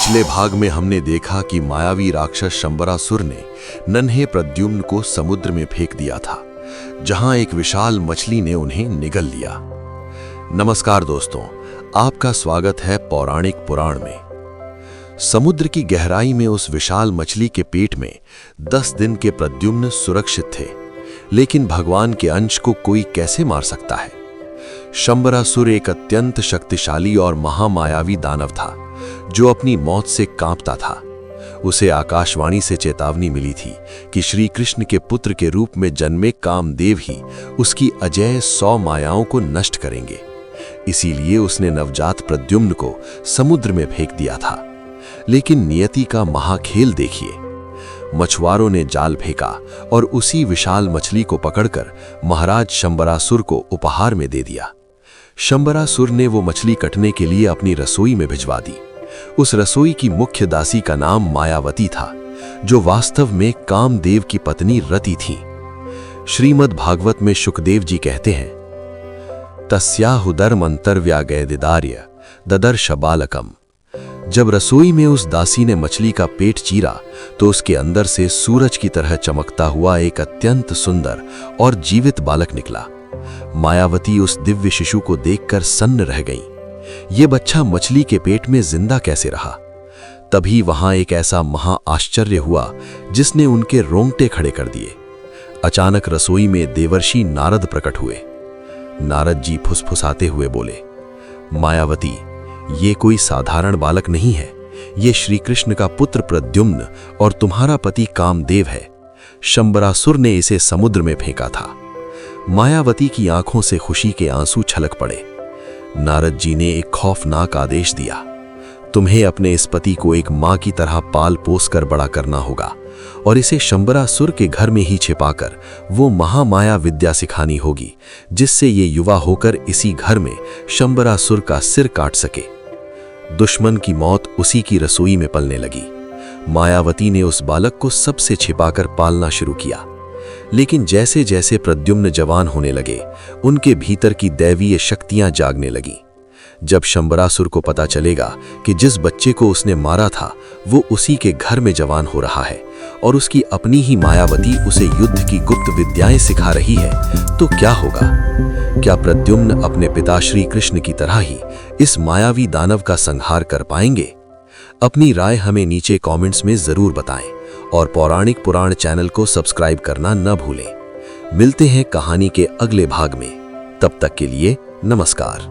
पिछले भाग में हमने देखा कि मायावी राक्षस शंबरासुर ने नन्हे प्रद्युम्न को समुद्र में फेंक दिया था, जहां एक विशाल मछली ने उन्हें निगल लिया। नमस्कार दोस्तों, आपका स्वागत है पौराणिक पुराण में। समुद्र की गहराई में उस विशाल मछली के पेट में 10 दिन के प्रद्युम्न सुरक्षित थे, लेकिन भगवान के अंश को कोई कैसे मार सकता है। शंबरासुर एक अत्यंत शक्तिशाली और महामायावी दानव था, जो अपनी मौत से कांपता था। उसे आकाशवाणी से चेतावनी मिली थी कि श्री कृष्ण के पुत्र के रूप में जन्मे कामदेव ही उसकी अजेय 100 मायाओं को नष्ट करेंगे। इसीलिए उसने नवजात प्रद्युम्न को समुद्र में फेंक दिया था। लेकिन नियति का महाखेल देखिए। मछुआरों ने जाल फेंका और उसी विशाल मछली को पकड़कर महाराज शंबरासुर को उपहार में दे दिया। शंबरासुर ने वो मछली कटने के लिए अपनी रसोई में भिजवा दी। उस रसोई की मुख्य दासी का नाम मायावती था, जो वास्तव में कामदेव की पत्नी रति थी। श्रीमद् भागवत में शुकदेव जी कहते हैं, तस्याहुदर्मंतर्व्यागैदिदार्य ददर्श बालकम। जब रसोई में उस दासी ने मछली का पेट चीरा तो उसके अंदर से सूरज की तरह चमकता हुआ एक अत्यंत सुंदर और जीवित बालक निकला। मायावती उस दिव्य शिशु को देखकर सन्न रह गईं। ये बच्चा मछली के पेट में जिंदा कैसे रहा? तभी वहां एक ऐसा महा आश्चर्य हुआ जिसने उनके रोंगटे खड़े कर दिए। अचानक रसोई में देवर्षि नारद प्रकट हुए। नारद जी फुसफुसाते हुए बोले, मायावती, ये कोई साधारण बालक नहीं है। ये श्री कृष्ण का पुत्र प्रद्युम्न और तुम्हारा पति कामदेव है। शंबरासुर ने इसे समुद्र में फेंका था। मायावती की आंखों से खुशी के आंसू छलक पड़े। नारद जी ने एक खौफनाक आदेश दिया, तुम्हें अपने इस पति को एक मां की तरह पाल पोस कर बड़ा करना होगा और इसे शंबरासुर के घर में ही छिपाकर वो महामाया विद्या सिखानी होगी, जिससे ये युवा होकर इसी घर में शंबरासुर का सिर काट सके। दुश्मन की मौत उसी की रसोई में पलने लगी। मायावती ने उस बालक को सबसे छिपाकर पालना शुरू किया। लेकिन जैसे जैसे प्रद्युम्न जवान होने लगे, उनके भीतर की दैवीय शक्तियां जागने लगी। जब शंबरासुर को पता चलेगा कि जिस बच्चे को उसने मारा था वो उसी के घर में जवान हो रहा है और उसकी अपनी ही मायावती उसे युद्ध की गुप्त विद्याएं सिखा रही है, तो क्या होगा? क्या प्रद्युम्न अपने पिता श्री कृष्ण की तरह ही इस मायावी दानव का संहार कर पाएंगे? अपनी राय हमें नीचे कमेंट्स में जरूर बताएं और पौराणिक पुराण चैनल को सब्सक्राइब करना न भूलें। मिलते हैं कहानी के अगले भाग में। तब तक के लिए नमस्कार।